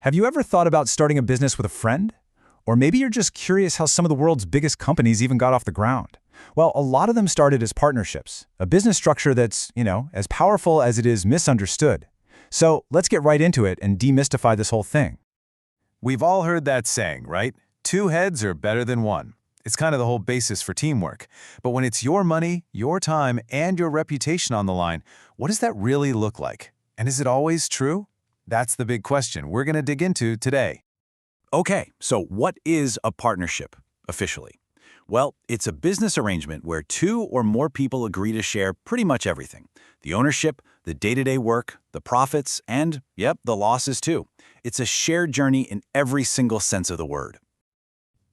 Have you ever thought about starting a business with a friend? Or maybe you're just curious how some of the world's biggest companies even got off the ground. Well, a lot of them started as partnerships, a business structure that's, as powerful as it is misunderstood. So let's get right into it and demystify this whole thing. We've all heard that saying, right? Two heads are better than one. It's kind of the whole basis for teamwork. But when it's your money, your time, and your reputation on the line, what does that really look like? And is it always true? That's the big question we're going to dig into today. Okay, so what is a partnership, officially? Well, it's a business arrangement where two or more people agree to share pretty much everything. The ownership, the day-to-day work, the profits, and, the losses too. It's a shared journey in every single sense of the word.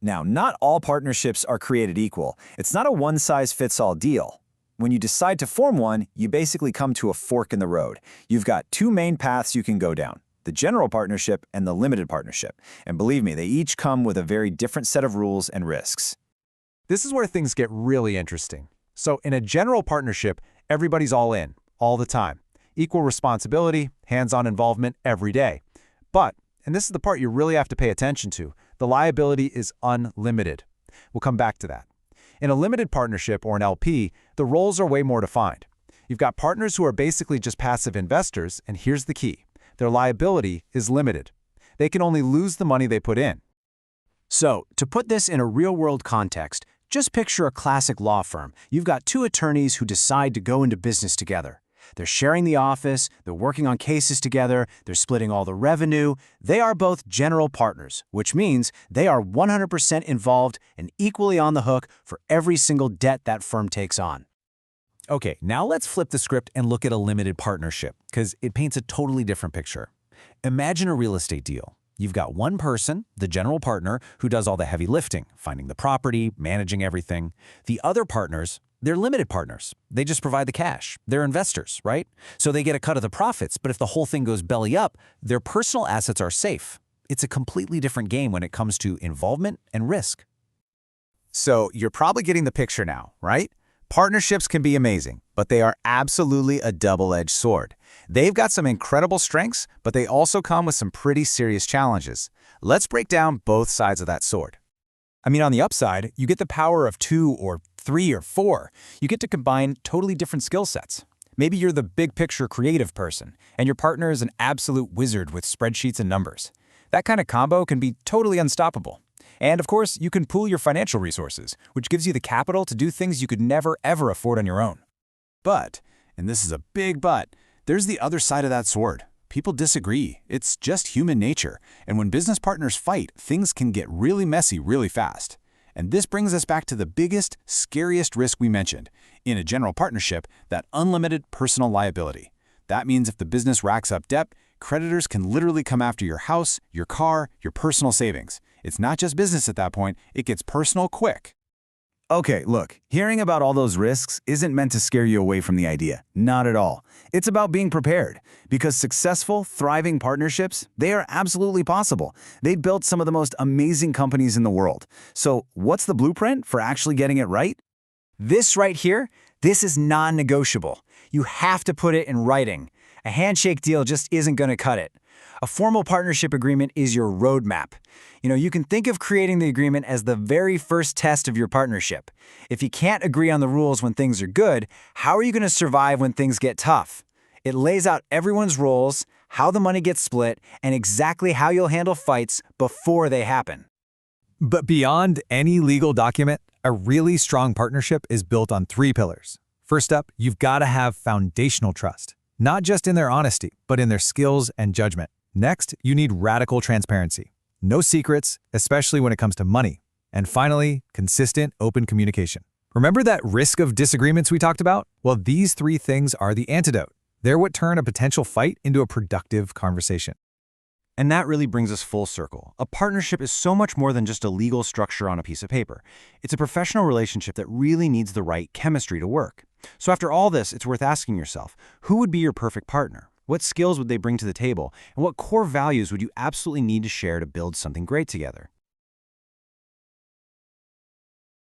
Now, not all partnerships are created equal. It's not a one-size-fits-all deal. When you decide to form one, you basically come to a fork in the road. You've got two main paths you can go down: the general partnership and the limited partnership. And believe me, they each come with a very different set of rules and risks. This is where things get really interesting. So in a general partnership, everybody's all in, all the time. Equal responsibility, hands-on involvement every day. But, and this is the part you really have to pay attention to, the liability is unlimited. We'll come back to that. In a limited partnership, or an LP, the roles are way more defined. You've got partners who are basically just passive investors, and here's the key. Their liability is limited. They can only lose the money they put in. So, to put this in a real-world context, just picture a classic law firm. You've got two attorneys who decide to go into business together. They're sharing the office, they're working on cases together, they're splitting all the revenue. They are both general partners, which means they are 100% involved and equally on the hook for every single debt that firm takes on. Okay, now let's flip the script and look at a limited partnership, because it paints a totally different picture. Imagine a real estate deal. You've got one person, the general partner, who does all the heavy lifting, finding the property, managing everything. The other partners, they're limited partners. They just provide the cash. They're investors, right? So they get a cut of the profits, but if the whole thing goes belly up, their personal assets are safe. It's a completely different game when it comes to involvement and risk. So you're probably getting the picture now, right? Partnerships can be amazing, but they are absolutely a double-edged sword. They've got some incredible strengths, but they also come with some pretty serious challenges. Let's break down both sides of that sword. On the upside, you get the power of 2 or 3 or 4. You get to combine totally different skill sets. Maybe you're the big-picture creative person, and your partner is an absolute wizard with spreadsheets and numbers. That kind of combo can be totally unstoppable. And of course, you can pool your financial resources, which gives you the capital to do things you could never, ever afford on your own. But, and this is a big but, there's the other side of that sword. People disagree. It's just human nature. And when business partners fight, things can get really messy really fast. And this brings us back to the biggest, scariest risk we mentioned. In a general partnership, that unlimited personal liability. That means if the business racks up debt, creditors can literally come after your house, your car, your personal savings. It's not just business at that point, it gets personal quick. Okay, look, hearing about all those risks isn't meant to scare you away from the idea. Not at all. It's about being prepared. Because successful, thriving partnerships, they are absolutely possible. They built some of the most amazing companies in the world. So what's the blueprint for actually getting it right? This right here, this is non-negotiable. You have to put it in writing. A handshake deal just isn't going to cut it. A formal partnership agreement is your roadmap. You can think of creating the agreement as the very first test of your partnership. If you can't agree on the rules when things are good, how are you going to survive when things get tough? It lays out everyone's roles, how the money gets split, and exactly how you'll handle fights before they happen. But beyond any legal document, a really strong partnership is built on 3 pillars. First up, you've got to have foundational trust, not just in their honesty, but in their skills and judgment. Next, you need radical transparency. No secrets, especially when it comes to money. And finally, consistent, open communication. Remember that risk of disagreements we talked about? Well, these 3 things are the antidote. They're what turn a potential fight into a productive conversation. And that really brings us full circle. A partnership is so much more than just a legal structure on a piece of paper. It's a professional relationship that really needs the right chemistry to work. So after all this, it's worth asking yourself, who would be your perfect partner? What skills would they bring to the table? And what core values would you absolutely need to share to build something great together?